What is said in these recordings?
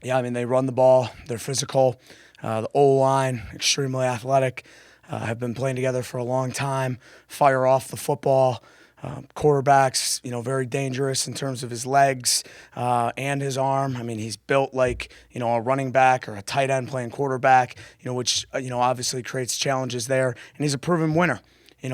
Yeah, I mean, they run the ball. They're physical. The O-line, extremely athletic, have been playing together for a long time, fire off the football. Quarterbacks, very dangerous in terms of his legs and his arm. I mean, he's built like, a running back or a tight end playing quarterback, which, obviously creates challenges there. And he's a proven winner.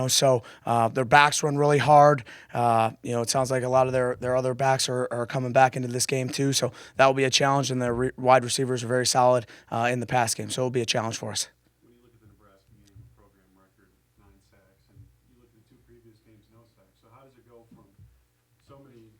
So their backs run really hard. It sounds like a lot of their other backs are coming back into this game too. So that will be a challenge, and their wide receivers are very solid in the pass game. So it'll be a challenge for us. When you look at the Nebraska game program record, 9 sacks, and you look at the 2 previous games, no sacks. So how does it go from so many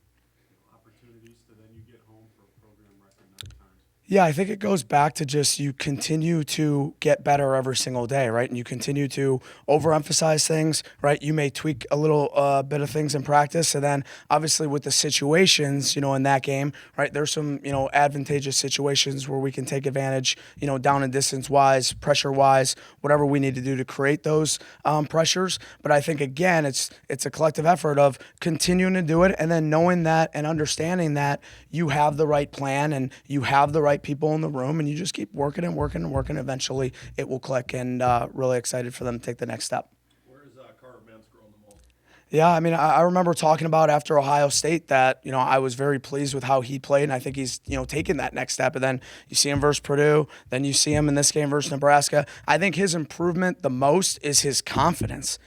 opportunities to then you get home for a program record 9 times? Yeah, I think it goes back to just you continue to get better every single day, right? And you continue to overemphasize things, right? You may tweak a little bit of things in practice, and then obviously with the situations, in that game, right? There's some, advantageous situations where we can take advantage, down and distance wise, pressure wise, whatever we need to do to create those pressures. But I think again, it's a collective effort of continuing to do it, and then knowing that and understanding that you have the right plan and you have the right people in the room, and you just keep working and working and working. Eventually it will click, and really excited for them to take the next step. Where is Carter Mann's growing the most? Yeah, I mean, I remember talking about after Ohio State that, I was very pleased with how he played, and I think he's, taken that next step. And then you see him versus Purdue, then you see him in this game versus Nebraska. I think his improvement the most is his confidence.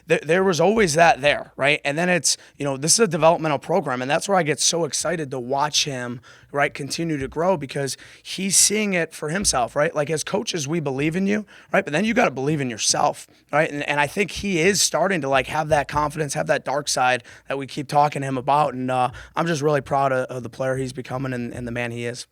There was always that there, right? And then it's, this is a developmental program, and that's where I get so excited to watch him, right, continue to grow, because he's seeing it for himself, right? Like, as coaches, we believe in you, right? But then you got to believe in yourself, right? And I think he is starting to have that confidence, have that dark side that we keep talking to him about. And I'm just really proud of the player he's becoming and the man he is.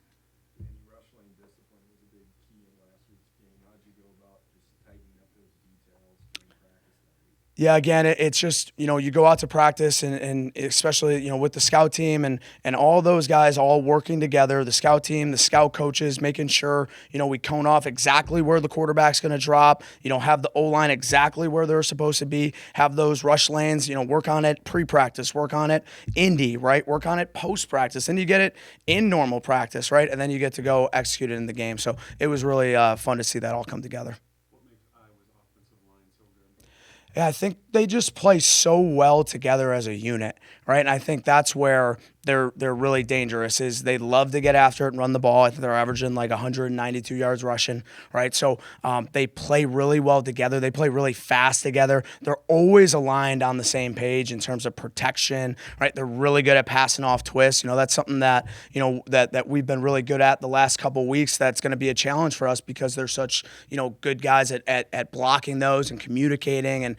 Wrestling discipline was a big key in last week's game. How'd you go about just tightening up those details during practice that week? Yeah, again, it's just, you go out to practice and especially, with the scout team and all those guys all working together, the scout team, the scout coaches, making sure, we cone off exactly where the quarterback's going to drop, have the O-line exactly where they're supposed to be, have those rush lanes, work on it pre-practice, work on it indie, right? Work on it post-practice. Then you get it in normal practice, right? And then you get to go execute it in the game. So it was really fun to see that all come together. Yeah, I think they just play so well together as a unit, right? And I think that's where they're really dangerous, is they love to get after it and run the ball. I think they're averaging like 192 yards rushing, right? So they play really well together. They play really fast together. They're always aligned on the same page in terms of protection, right? They're really good at passing off twists. That's something that, that we've been really good at the last couple of weeks. That's going to be a challenge for us because they're such, good guys at blocking those and communicating, and,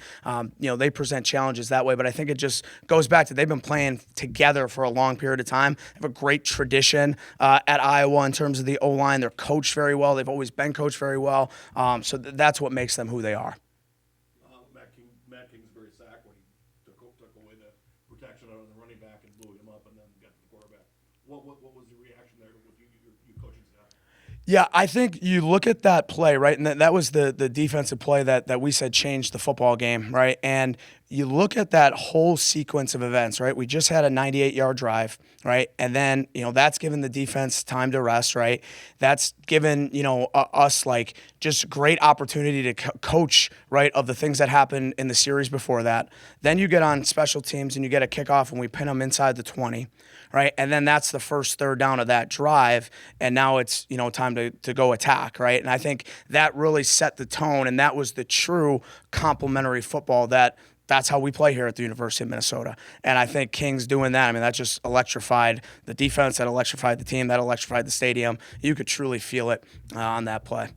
they present challenges that way. But I think it just goes back to they've been playing together for a long period of time. They have a great tradition at Iowa in terms of the O-line. They're coached very well. They've always been coached very well. So that's what makes them who they are. Matt Kingsbury sack when he took away the protection out of the running back and blew him up and then got to the quarterback. What was the reaction there with you coaching staff? Yeah, I think you look at that play, right, and that was the defensive play that we said changed the football game, right? And you look at that whole sequence of events, right? We just had a 98-yard drive, right? And then, that's given the defense time to rest, right? That's given, us just great opportunity to coach, right, of the things that happened in the series before that. Then you get on special teams and you get a kickoff and we pin them inside the 20, right? And then that's the first third down of that drive. And now it's, time to go attack, right? And I think that really set the tone, and that was the true complementary football that's how we play here at the University of Minnesota. And I think King's doing that. I mean, that just electrified the defense, that electrified the team, that electrified the stadium. You could truly feel it on that play.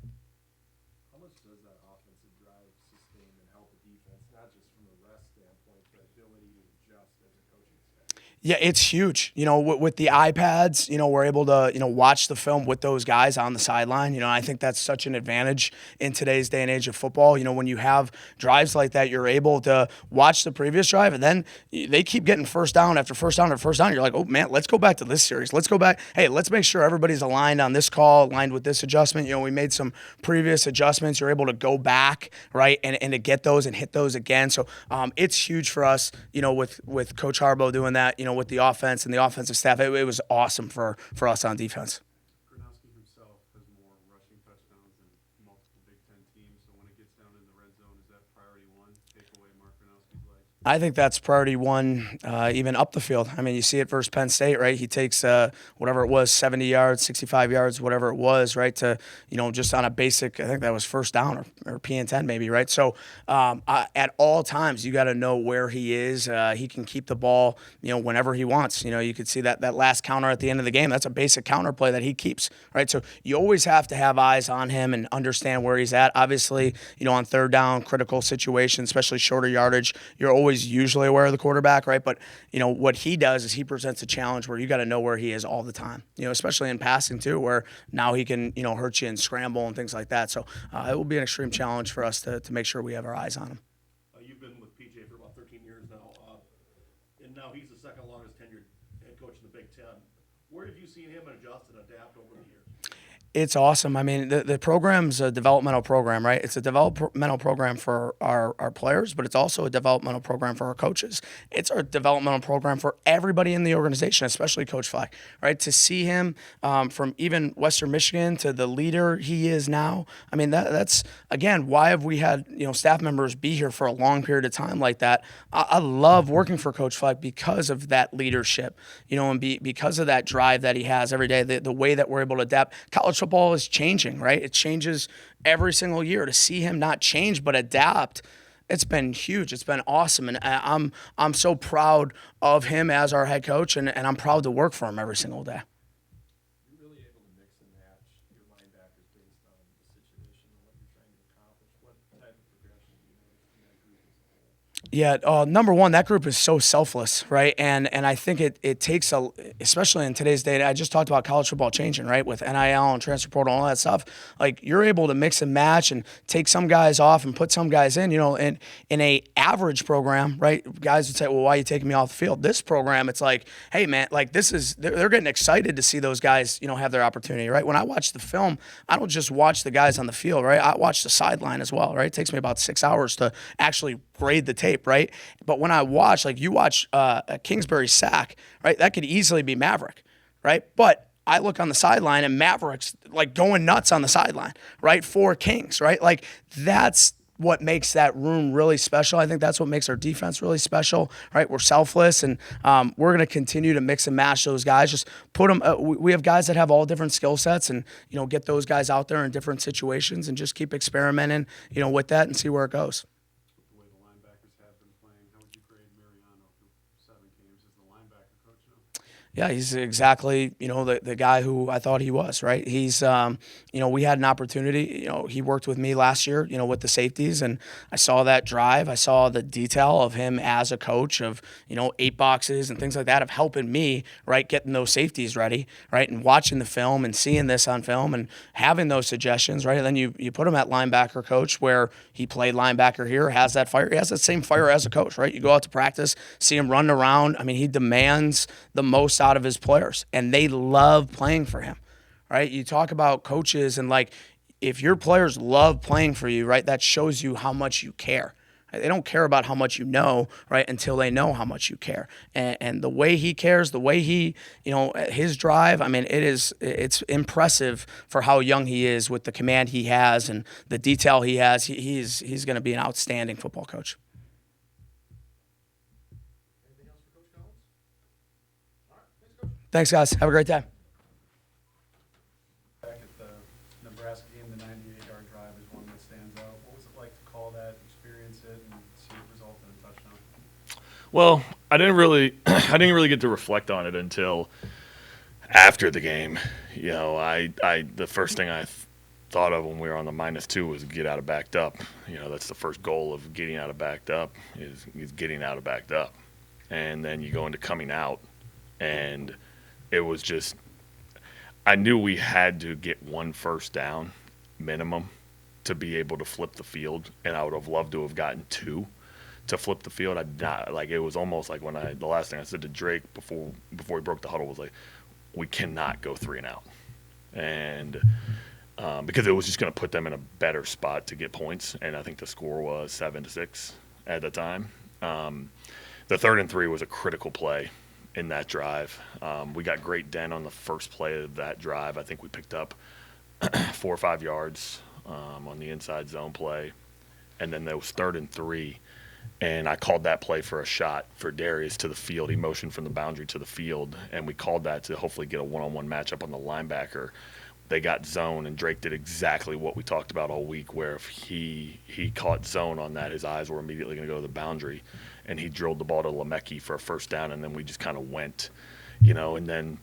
How much does that offensive drive sustain and help a defense, not just from a rest standpoint, but ability to adjust as a coaching staff? Yeah, it's huge. With the iPads, we're able to, watch the film with those guys on the sideline. I think that's such an advantage in today's day and age of football. When you have drives like that, you're able to watch the previous drive, and then they keep getting first down after first down after first down. You're like, oh, man, let's go back to this series. Let's go back. Hey, let's make sure everybody's aligned on this call, aligned with this adjustment. We made some previous adjustments. You're able to go back, right, and to get those and hit those again. So it's huge for us, with Coach Harbaugh doing that, with the offense and the offensive staff. It was awesome for us on defense. I think that's priority one, even up the field. I mean, you see it versus Penn State, right? He takes whatever it was, 70 yards, 65 yards, whatever it was, right? To, just on a basic, I think that was first down or P and 10 maybe, right? So at all times, you got to know where he is. He can keep the ball, whenever he wants. You could see that last counter at the end of the game. That's a basic counter play that he keeps, right? So you always have to have eyes on him and understand where he's at. Obviously, on third down, critical situations, especially shorter yardage, you're always usually aware of the quarterback, right? But, what he does is he presents a challenge where you got to know where he is all the time, especially in passing too, where now he can, hurt you and scramble and things like that. So it will be an extreme challenge for us to make sure we have our eyes on him. You've been with PJ for about 13 years now, and now he's the second longest tenured head coach in the Big Ten. Where have you seen him adjust and adapt over the years? It's awesome. I mean, the program's a developmental program, right? It's a developmental program for our players, but it's also a developmental program for our coaches. It's a developmental program for everybody in the organization, especially Coach Fleck, right? To see him from even Western Michigan to the leader he is now. I mean, that's, again, why have we had, staff members be here for a long period of time like that? I love working for Coach Fleck because of that leadership, and because of that drive that he has every day, the way that we're able to adapt. College football is changing, right? It changes every single year. To see him not change but adapt, it's been huge. It's been awesome, and I'm so proud of him as our head coach, and I'm proud to work for him every single day. You're really able to mix and match your linebackers based on the situation and what you're trying to accomplish. What type of progression do you notice in that group as a whole? Yeah, number one, that group is so selfless, right? And I think it takes especially in today's day. I just talked about college football changing, right, with NIL and transfer portal and all that stuff. Like, you're able to mix and match and take some guys off and put some guys in. In a average program, right? Guys would say, well, why are you taking me off the field? This program, it's like, hey man, like they're getting excited to see those guys, have their opportunity, right? When I watch the film, I don't just watch the guys on the field, right? I watch the sideline as well, right? It takes me about 6 hours to actually grade the tape, right? But when I watch, like you watch a Kingsbury sack, right? That could easily be Maverick, right? But I look on the sideline and Maverick's like going nuts on the sideline, right? For Kings, right? Like that's what makes that room really special. I think that's what makes our defense really special, right? We're selfless, and we're going to continue to mix and match those guys. Just put them. We have guys that have all different skill sets, and get those guys out there in different situations, and just keep experimenting, with that and see where it goes. With the way the linebackers have been playing, how would you grade Mariano through 7 games as the linebacker coach now? Yeah, he's exactly, the guy who I thought he was, right? He's, we had an opportunity. He worked with me last year, with the safeties, and I saw that drive. I saw the detail of him as a coach of, 8 boxes and things like that, of helping me, right, getting those safeties ready, right, and watching the film and seeing this on film and having those suggestions, right? And then you put him at linebacker coach, where he played linebacker here, has that fire. He has that same fire as a coach, right? You go out to practice, see him run around. I mean, he demands the most out of his players, and they love playing for him, right? You talk about coaches, and like, if your players love playing for you, right, that shows you how much you care. They don't care about how much you know, right, until they know how much you care. And the way he cares, the way he, his drive, I mean, it's impressive for how young he is, with the command he has and the detail he has. He's going to be an outstanding football coach. Anything else for Coach Collins? All right, thanks, Coach. Thanks, guys. Have a great day. Back at the Nebraska game, the 98-yard drive is one that stands out. What was it like to call that, experience it, and see it result in a touchdown? Well, I didn't really get to reflect on it until after the game. The first thing I thought of when we were on the -2 was get out of backed up. That's the first goal of getting out of backed up is getting out of backed up. And then you go into coming out, and it was just, I knew we had to get 1 first down minimum to be able to flip the field, and I would have loved to have gotten 2 to flip the field. It was almost like the last thing I said to Drake before he broke the huddle was like, we cannot go 3 and out. And because it was just going to put them in a better spot to get points, and I think the score was 7-6 at the time. The 3rd and 3 was a critical play in that drive. We got great den on the first play of that drive. I think we picked up 4 or 5 yards on the inside zone play. And then those 3rd and 3, And I called that play for a shot for Darius to the field. He motioned from the boundary to the field, and we called that to hopefully get a one-on-one matchup on the linebacker. They got zone, and Drake did exactly what we talked about all week, where if he caught zone on that, his eyes were immediately going to go to the boundary, and he drilled the ball to Lemecki for a first down, and then we just kind of went, and then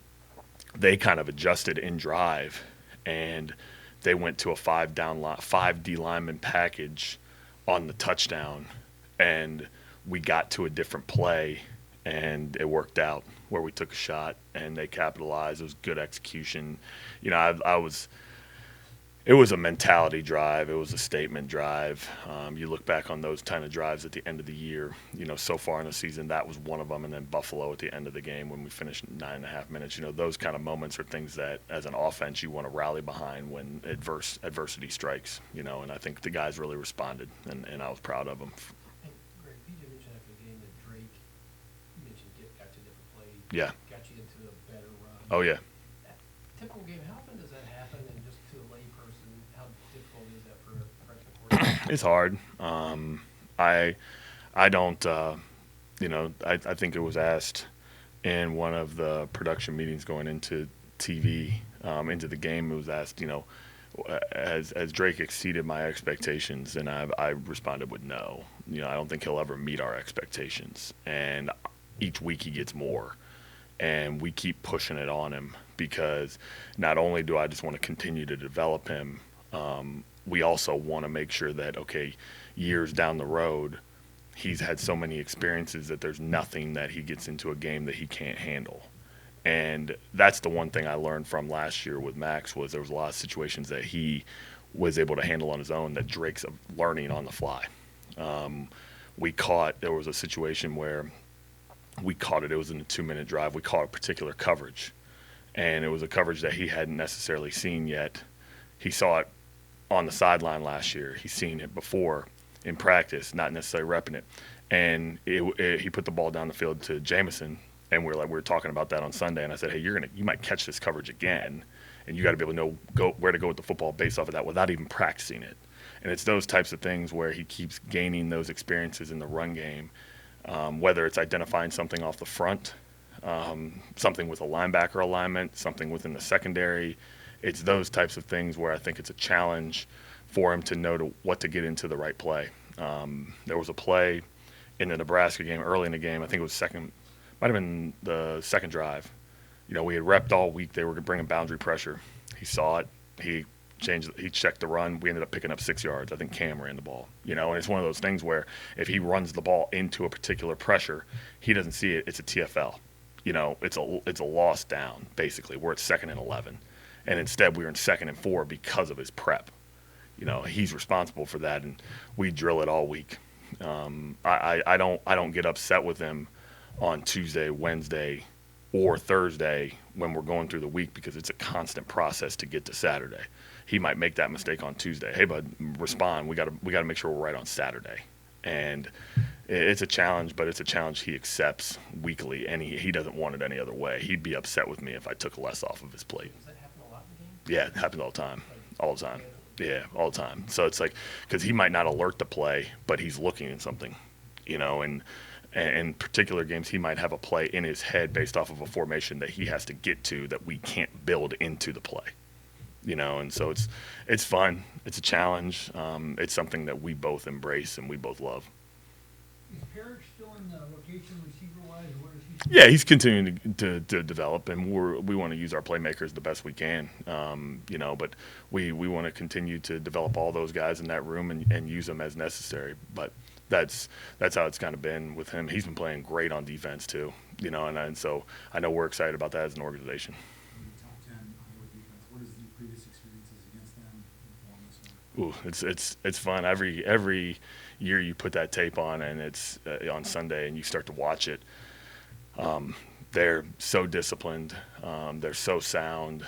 they kind of adjusted in drive, and they went to a 5D lineman package on the touchdown, and we got to a different play, and it worked out where we took a shot and they capitalized. It was good execution. It was a mentality drive. It was a statement drive. You look back on those kind of drives at the end of the year, so far in the season, that was one of them. And then Buffalo at the end of the game when we finished 9.5 minutes, those kind of moments are things that as an offense you want to rally behind when adversity strikes, and I think the guys really responded, and I was proud of them. Hey, Greg, PJ mentioned after the game that Drake mentioned got you a different play. Yeah. Got you into a better run. Oh, yeah. That typical game, how often does that happen? And just to a layperson, how difficult is that for a freshman quarterback? It's hard. I don't, I think it was asked in one of the production meetings going into TV, into the game, it was asked, as Drake exceeded my expectations, and I responded with no. I don't think he'll ever meet our expectations. And each week he gets more. And we keep pushing it on him because not only do I just want to continue to develop him, we also want to make sure that, years down the road, he's had so many experiences that there's nothing that he gets into a game that he can't handle. And that's the one thing I learned from last year with Max was there was a lot of situations that he was able to handle on his own that Drake's learning on the fly. There was a situation where we caught it. It was in a 2-minute drive. We caught a particular coverage, and it was a coverage that he hadn't necessarily seen yet. He saw it on the sideline last year. He's seen it before in practice, not necessarily repping it. And he put the ball down the field to Jameson, and we were talking about that on Sunday. And I said, hey, you might catch this coverage again, and you got to be able to know where to go with the football based off of that without even practicing it. And it's those types of things where he keeps gaining those experiences in the run game, whether it's identifying something off the front, something with a linebacker alignment, something within the secondary. It's those types of things where I think it's a challenge for him to know what to get into the right play. There was a play in the Nebraska game, early in the game, I think it was might have been the second drive. We had repped all week. They were bringing boundary pressure. He saw it. He checked the run. We ended up picking up 6 yards. I think Cam ran the ball. And it's one of those things where if he runs the ball into a particular pressure, he doesn't see it. It's a TFL. It's a loss down, basically. We're at 2nd and 11. And instead we were in 2nd and 4 because of his prep. He's responsible for that, and we drill it all week. I don't get upset with him on Tuesday, Wednesday, or Thursday when we're going through the week because it's a constant process to get to Saturday. He might make that mistake on Tuesday. Hey, bud, respond. We got to make sure we're right on Saturday. And it's a challenge, but it's a challenge he accepts weekly, and he doesn't want it any other way. He'd be upset with me if I took less off of his plate. Does that happen a lot in the game? Yeah, it happens all the time. All the time. Yeah, all the time. So it's like, because he might not alert the play, but he's looking at something, and in particular games, he might have a play in his head based off of a formation that he has to get to that we can't build into the play, and so it's fun. It's a challenge. It's something that we both embrace and we both love. Is Parrish still in the rotation receiver-wise, or where is he? Yeah, he's continuing to develop, and we want to use our playmakers the best we can, but we want to continue to develop all those guys in that room and use them as necessary. But that's how it's kind of been with him. He's been playing great on defense too, and so I know we're excited about that as an organization. Top 10 Iowa defense. What is the previous experiences against them inform this one? Ooh, it's fun. Every year you put that tape on, and it's on Sunday, and you start to watch it. They're so disciplined. They're so sound.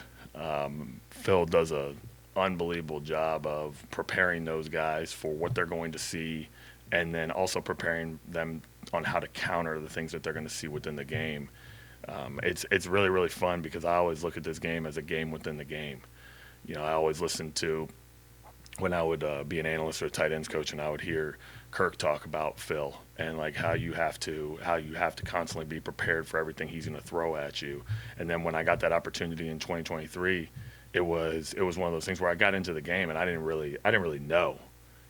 Phil does an unbelievable job of preparing those guys for what they're going to see, and then also preparing them on how to counter the things that they're going to see within the game. It's really, really fun because I always look at this game as a game within the game. I always listen to when I would be an analyst or a tight ends coach, and I would hear Kirk talk about Phil and like how you have to constantly be prepared for everything he's going to throw at you. And then when I got that opportunity in 2023, it was one of those things where I got into the game and I didn't really know.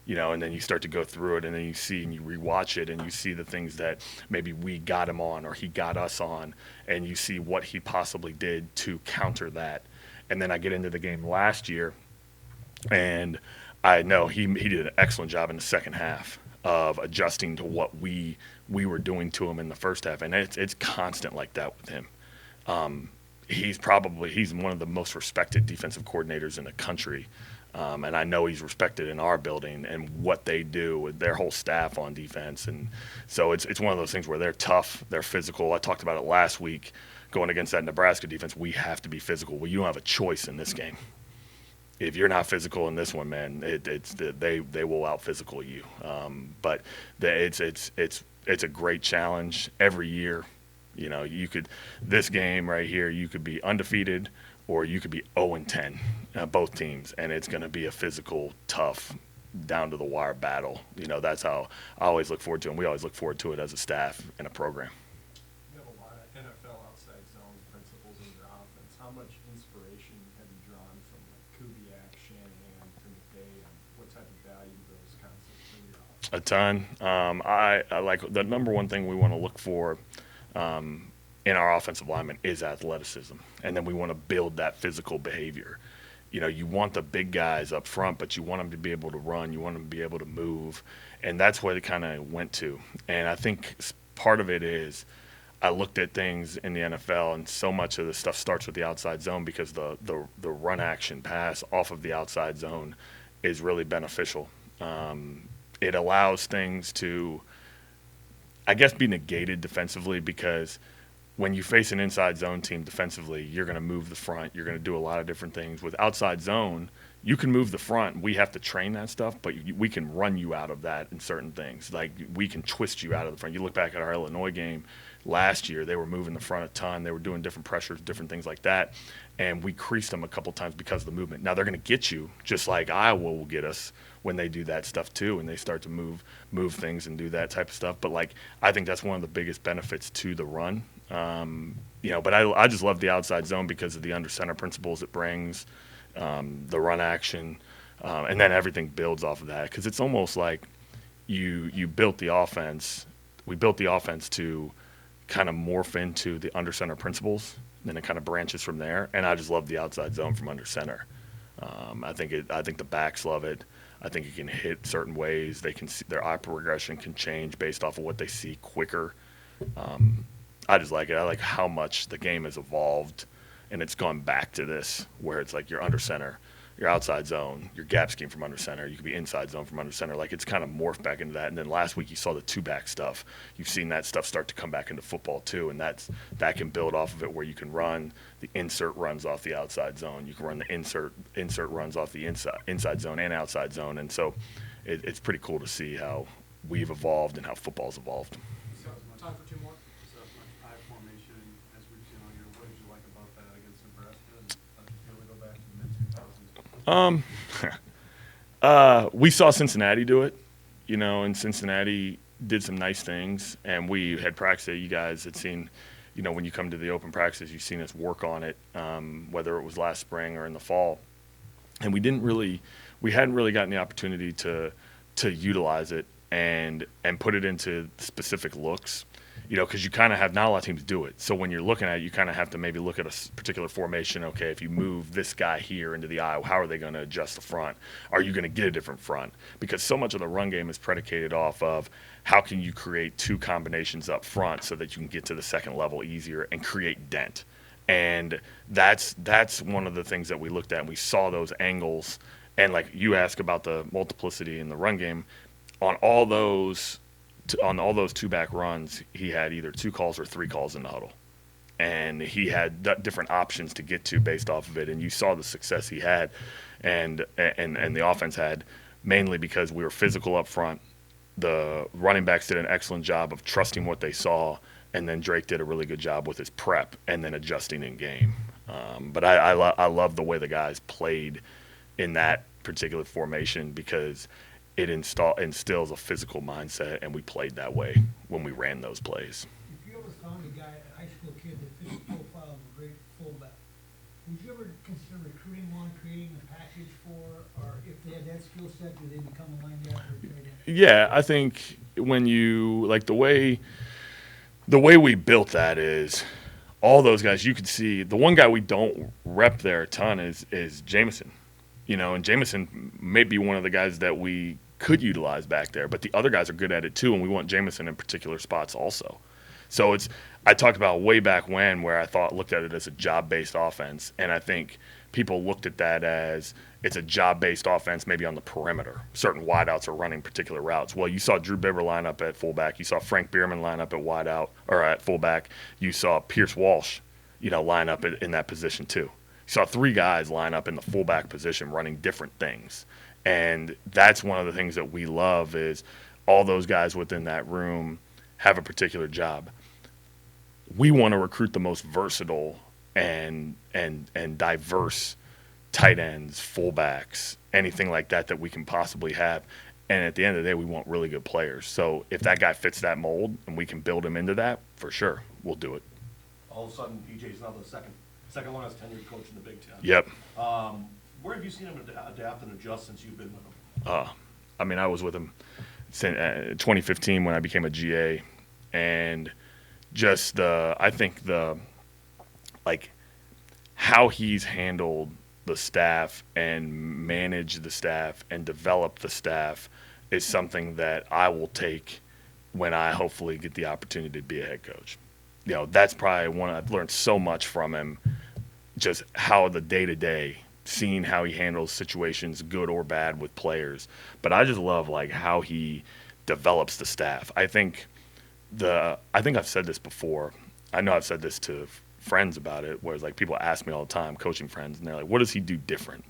And then you start to go through it, and then you see and you rewatch it, and you see the things that maybe we got him on or he got us on, and you see what he possibly did to counter that. And then I get into the game last year, and I know he did an excellent job in the second half of adjusting to what we were doing to him in the first half, and it's constant like that with him. He's one of the most respected defensive coordinators in the country. And I know he's respected in our building and what they do with their whole staff on defense. And so it's one of those things where they're tough, they're physical. I talked about it last week going against that Nebraska defense. We have to be physical. Well, you don't have a choice in this game. If you're not physical in this one, man, they will out physical you. But it's a great challenge every year. This game right here, you could be undefeated or you could be 0-10, both teams, and it's going to be a physical, tough, down to the wire battle. That's how I always look forward to it, and we always look forward to it as a staff and a program. You have a lot of NFL outside zone principles in your offense. How much inspiration have you drawn from like Kubiak, Shanahan, to McVay, and what type of value do those concepts bring your offense? A ton. I like the number one thing we want to look for in our offensive linemen is athleticism, and then we want to build that physical behavior. You want the big guys up front, but you want them to be able to run, you want them to be able to move, and that's what it kind of went to. And I think part of it is I looked at things in the NFL, and so much of the stuff starts with the outside zone because the run action pass off of the outside zone is really beneficial. It allows things to, I guess, be negated defensively because when you face an inside zone team defensively, you're going to move the front. You're going to do a lot of different things. With outside zone, you can move the front. We have to train that stuff, but we can run you out of that in certain things. Like we can twist you out of the front. You look back at our Illinois game last year, they were moving the front a ton. They were doing different pressures, different things like that, and we creased them a couple times because of the movement. Now they're going to get you just like Iowa will get us when they do that stuff too, and they start to move things and do that type of stuff. But like I think that's one of the biggest benefits to the run. But I just love the outside zone because of the under center principles it brings, the run action, and then everything builds off of that. Because it's almost like you built the offense. We built the offense to kind of morph into the under center principles, and then it kind of branches from there. And I just love the outside zone from under center. I think the backs love it. I think it can hit certain ways. They can see their eye progression can change based off of what they see quicker. I just like it. I like how much the game has evolved, and it's gone back to this where it's like you're under center, you're outside zone, your gap scheme from under center, you could be inside zone from under center. Like it's kind of morphed back into that. And then last week you saw the two-back stuff. You've seen that stuff start to come back into football too, and that can build off of it where you can run the insert runs off the outside zone. You can run the insert runs off the inside zone and outside zone. And so it's pretty cool to see how we've evolved and how football's evolved. So, time for two more. So much I formation as we've seen all year. What did you like about that against Nebraska? And how did you feel to go back to the mid-2000s? We saw Cincinnati do it, and Cincinnati did some nice things, and we had practiced it. You guys had seen, when you come to the open practices, you've seen us work on it, whether it was last spring or in the fall, and we hadn't really gotten the opportunity to utilize it and put it into specific looks. Because you kind of have, not a lot of teams do it. So when you're looking at it, you kind of have to maybe look at a particular formation. Okay, if you move this guy here into the aisle, how are they going to adjust the front? Are you going to get a different front? Because so much of the run game is predicated off of how can you create two combinations up front so that you can get to the second level easier and create dent. And that's one of the things that we looked at, and we saw those angles. And like you ask about the multiplicity in the run game, on all those two-back runs, he had either 2 calls or 3 calls in the huddle. And he had different options to get to based off of it. And you saw the success he had and the offense had, mainly because we were physical up front. The running backs did an excellent job of trusting what they saw, and then Drake did a really good job with his prep and then adjusting in game. But I love the way the guys played in that particular formation because it instills a physical mindset, and we played that way when we ran those plays. If you ever found a guy, a high school kid that fits the profile of a great fullback, would you ever consider recruiting one, creating a package for, or if they had that skill set, do they become a linebacker or tight end? Yeah, I think when you like the way we built that is all those guys. You could see the one guy we don't rep there a ton is Jameson, and Jameson may be one of the guys that we could utilize back there, but the other guys are good at it too, and we want Jameson in particular spots also. So I talked about way back when where I looked at it as a job-based offense, and I think people looked at that as it's a job-based offense maybe on the perimeter. Certain wideouts are running particular routes. Well, you saw Drew Biver line up at fullback. You saw Frank Bierman line up at wideout or at fullback. You saw Pierce Walsh, line up in that position too. You saw 3 guys line up in the fullback position running different things. And that's one of the things that we love is all those guys within that room have a particular job. We want to recruit the most versatile and diverse tight ends, fullbacks, anything like that we can possibly have. And at the end of the day, we want really good players. So if that guy fits that mold and we can build him into that, for sure, we'll do it. All of a sudden, PJ's now the second longest tenured coach in the Big Ten. Yep. Where have you seen him adapt and adjust since you've been with him? I was with him since 2015 when I became a GA, and just I think how he's handled the staff and managed the staff and developed the staff is something that I will take when I hopefully get the opportunity to be a head coach. That's probably one I've learned so much from him, just how the day-to-day, seeing how he handles situations, good or bad, with players. But I just love how he develops the staff. I think I've said this before. I know I've said this to friends about it, where it's people ask me all the time, coaching friends, and they're like, what does he do different?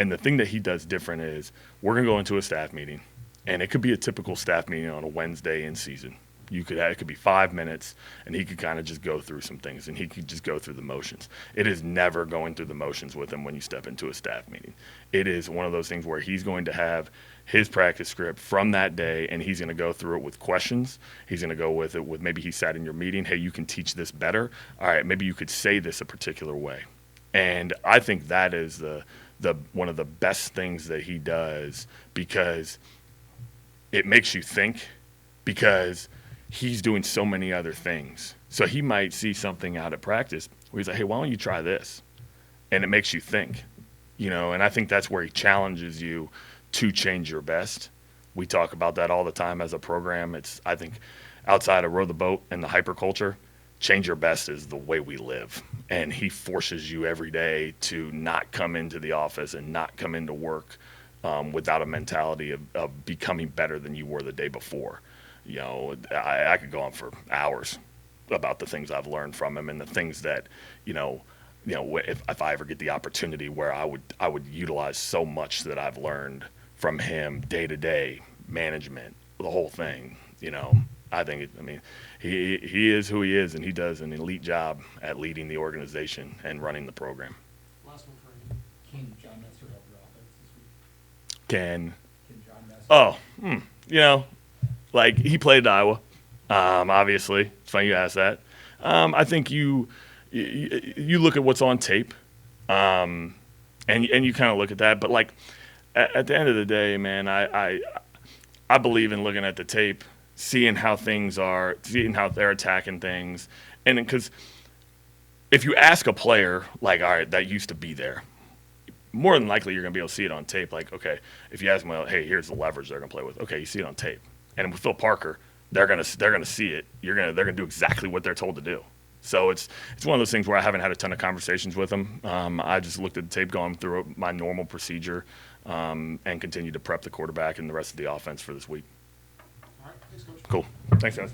And the thing that he does different is we're going to go into a staff meeting, and it could be a typical staff meeting on a Wednesday in season. It could be 5 minutes, and he could kind of just go through some things, and he could just go through the motions. It is never going through the motions with him when you step into a staff meeting. It is one of those things where he's going to have his practice script from that day, and he's going to go through it with questions. He's going to go with it with maybe he sat in your meeting, hey, you can teach this better. All right, maybe you could say this a particular way. And I think that is the one of the best things that he does, because it makes you think, because he's doing so many other things. So he might see something out at practice where he's like, hey, why don't you try this? And it makes you think, and I think that's where he challenges you to change your best. We talk about that all the time as a program. I think outside of row the boat and the hyperculture, change your best is the way we live. And he forces you every day to not come into the office and not come into work without a mentality of becoming better than you were the day before. I could go on for hours about the things I've learned from him, and the things that, if I ever get the opportunity where I would utilize so much that I've learned from him day to day, management, the whole thing. I think he is who he is, and he does an elite job at leading the organization and running the program. Last one for you. Can John Messer help your offense this week? Can Can John Messer? he played at Iowa. Obviously, it's funny you ask that. I think you look at what's on tape, and you kind of look at that. But at the end of the day, man, I believe in looking at the tape, seeing how things are, seeing how they're attacking things, and because if you ask a player all right, that used to be there, more than likely you're going to be able to see it on tape. Okay, if you ask them, well, hey, here's the leverage they're going to play with. Okay, you see it on tape. And with Phil Parker, they're gonna see it. They're gonna do exactly what they're told to do. So it's one of those things where I haven't had a ton of conversations with him. I just looked at the tape, going through my normal procedure, and continued to prep the quarterback and the rest of the offense for this week. All right, thanks, Coach. Cool. Thanks, guys.